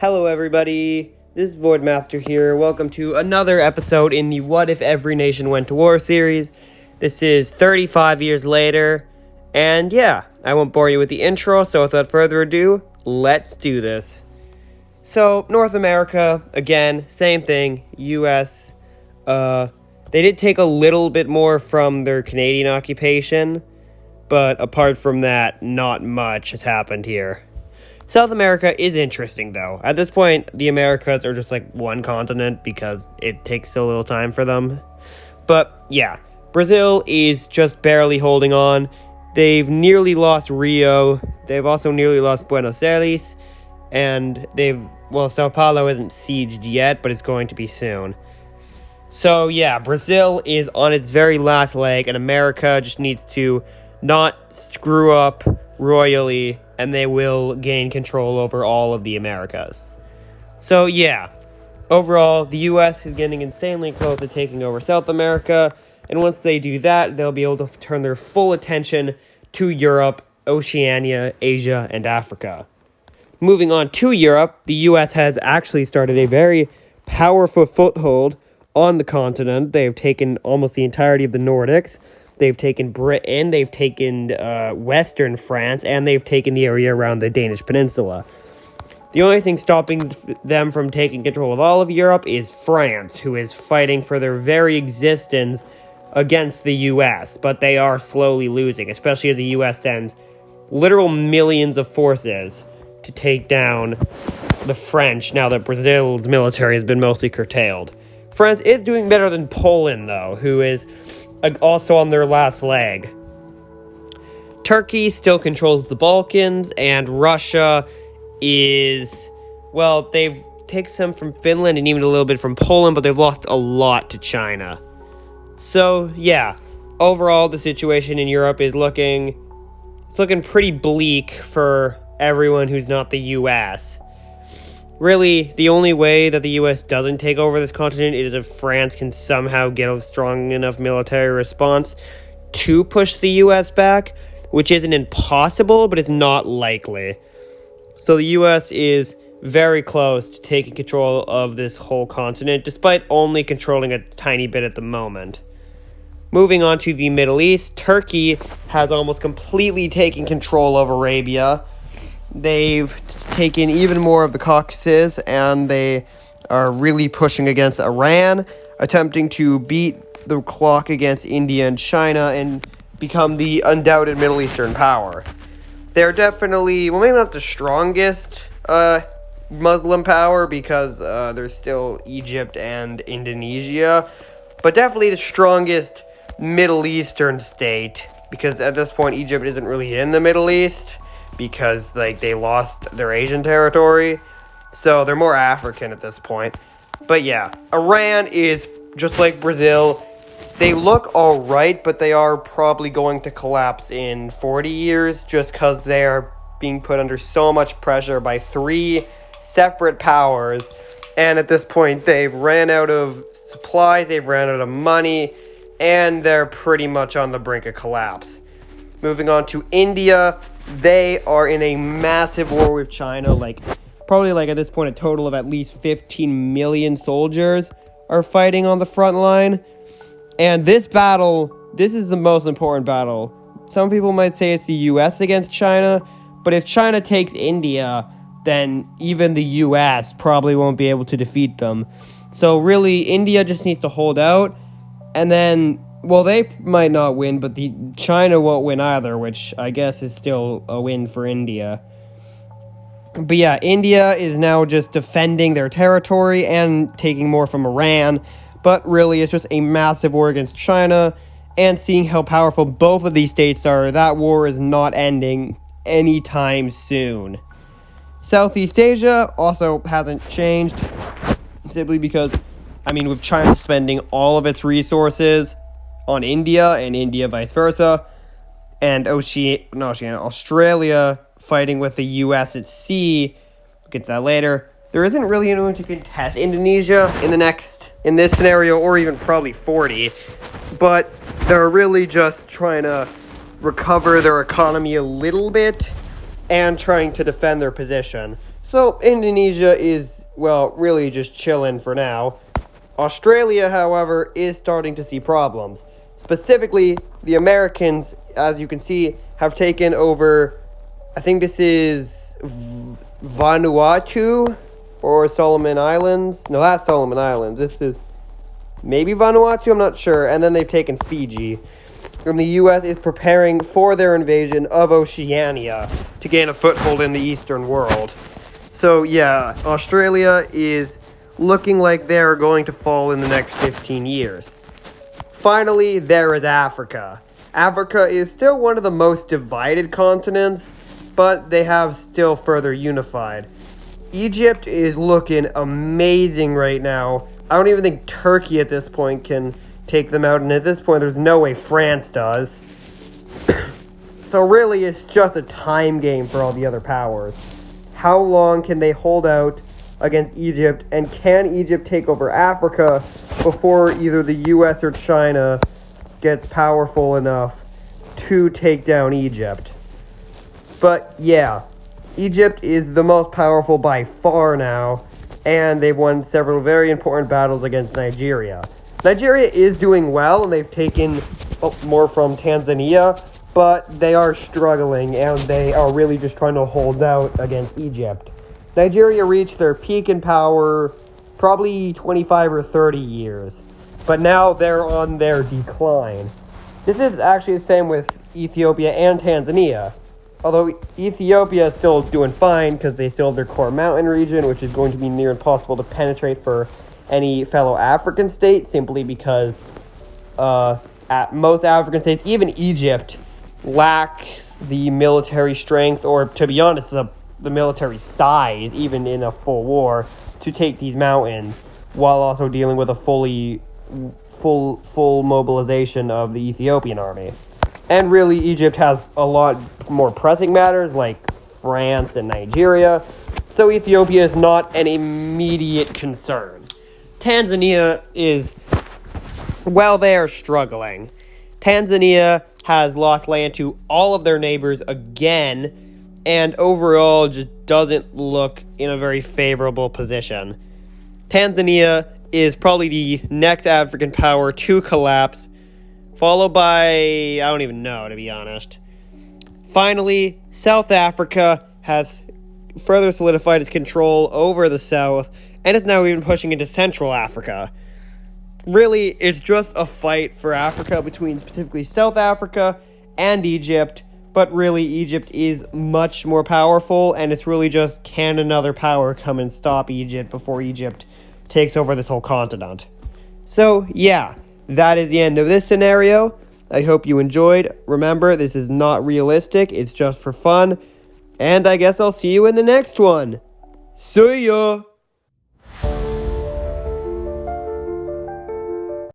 Hello everybody, this is Voidmaster here. Welcome to another episode in the What If Every Nation Went to War series. This is 35 years later, and yeah, I won't bore you with the intro, so without further ado, let's do this. So, North America, again, same thing, US, they did take a little bit more from their Canadian occupation, but apart from that, not much has happened here. South America is interesting, though. At this point, the Americas are just like one continent because it takes so little time for them. But yeah, Brazil is just barely holding on. They've nearly lost Rio. They've also nearly lost Buenos Aires. And Sao Paulo isn't sieged yet, but it's going to be soon. So yeah, Brazil is on its very last leg, and America just needs to not screw up royally, and they will gain control over all of the Americas. So yeah, overall, the US is getting insanely close to taking over South America, and once they do that, they'll be able to turn their full attention to Europe, Oceania, Asia, and Africa. Moving on to Europe, the US has actually started a very powerful foothold on the continent. They've taken almost the entirety of the Nordics. They've taken Britain, they've taken western France, and they've taken the area around the Danish peninsula. The only thing stopping them from taking control of all of Europe is France, who is fighting for their very existence against the US, but they are slowly losing, especially as the US sends literal millions of forces to take down the French now that Brazil's military has been mostly curtailed. France is doing better than Poland, though, who is also on their last leg. Turkey still controls the Balkans, and Russia is, well, they've taken some from Finland and even a little bit from Poland, but they've lost a lot to China. So, yeah, overall, the situation in Europe is looking pretty bleak for everyone who's not the US. Really, the only way that the US doesn't take over this continent is if France can somehow get a strong enough military response to push the US back, which isn't impossible, but it's not likely. So the US is very close to taking control of this whole continent, despite only controlling a tiny bit at the moment. Moving on to the Middle East, Turkey has almost completely taken control of Arabia. They've taken even more of the Caucasus, and they are really pushing against Iran, attempting to beat the clock against India and China and become the undoubted Middle Eastern power. They're definitely, well, maybe not the strongest Muslim power, because there's still Egypt and Indonesia, but definitely the strongest Middle Eastern state, because at this point Egypt isn't really in the Middle East, because they lost their Asian territory, so they're more African at this point. But yeah, Iran is just like Brazil. They look alright, but they are probably going to collapse in 40 years just because they are being put under so much pressure by three separate powers, and at this point they've ran out of supplies, they've ran out of money, and they're pretty much on the brink of collapse. Moving on to India, they are in a massive war with China, probably at this point a total of at least 15 million soldiers are fighting on the front line. And this is the most important battle. Some people might say it's the US against China, but if China takes India, then even the US probably won't be able to defeat them. So really, India just needs to hold out, and then, well, they might not win, but China won't win either, which I guess is still a win for India. But yeah, India is now just defending their territory and taking more from Iran, but really it's just a massive war against China, and seeing how powerful both of these states are, that war is not ending anytime soon. Southeast Asia also hasn't changed, simply because, with China spending all of its resources on India, and India vice versa, and Australia fighting with the US at sea, we'll get to that later, there isn't really anyone to contest Indonesia in this scenario, or even probably 40, but they're really just trying to recover their economy a little bit, and trying to defend their position. So Indonesia is, well, really just chilling for now. Australia, however, is starting to see problems. Specifically, the Americans, as you can see, have taken over, I think this is Vanuatu or Solomon Islands. No, that's Solomon Islands. This is maybe Vanuatu, I'm not sure. And then they've taken Fiji. And the U.S. is preparing for their invasion of Oceania to gain a foothold in the Eastern world. So, yeah, Australia is looking like they're going to fall in the next 15 years. Finally, there is Africa. Africa is still one of the most divided continents, but they have still further unified. Egypt is looking amazing right now. I don't even think Turkey at this point can take them out, and at this point there's no way France does. So really it's just a time game for all the other powers. How long can they hold out against Egypt, and can Egypt take over Africa before either the US or China gets powerful enough to take down Egypt? But yeah, Egypt is the most powerful by far now, and they've won several very important battles against Nigeria. Nigeria is doing well, and they've taken more from Tanzania, but they are struggling, and they are really just trying to hold out against Egypt. Nigeria reached their peak in power probably 25 or 30 years, but now they're on their decline. This is actually the same with Ethiopia and Tanzania, although Ethiopia is still doing fine because they still have their core mountain region, which is going to be near impossible to penetrate for any fellow African state, simply because at most African states, even Egypt, lack the military strength, or to be honest, the military size, even in a full war, to take these mountains, while also dealing with a full mobilization of the Ethiopian army. And really, Egypt has a lot more pressing matters, like France and Nigeria, so Ethiopia is not an immediate concern. Tanzania is, well, they are struggling. Tanzania has lost land to all of their neighbors again, and overall just doesn't look in a very favorable position. Tanzania is probably the next African power to collapse, followed by, I don't even know, to be honest. Finally, South Africa has further solidified its control over the South, and is now even pushing into Central Africa. Really, it's just a fight for Africa between specifically South Africa and Egypt, but really Egypt is much more powerful, and it's really just, can another power come and stop Egypt before Egypt takes over this whole continent? So, yeah, that is the end of this scenario. I hope you enjoyed. Remember, this is not realistic, it's just for fun, and I guess I'll see you in the next one. See ya!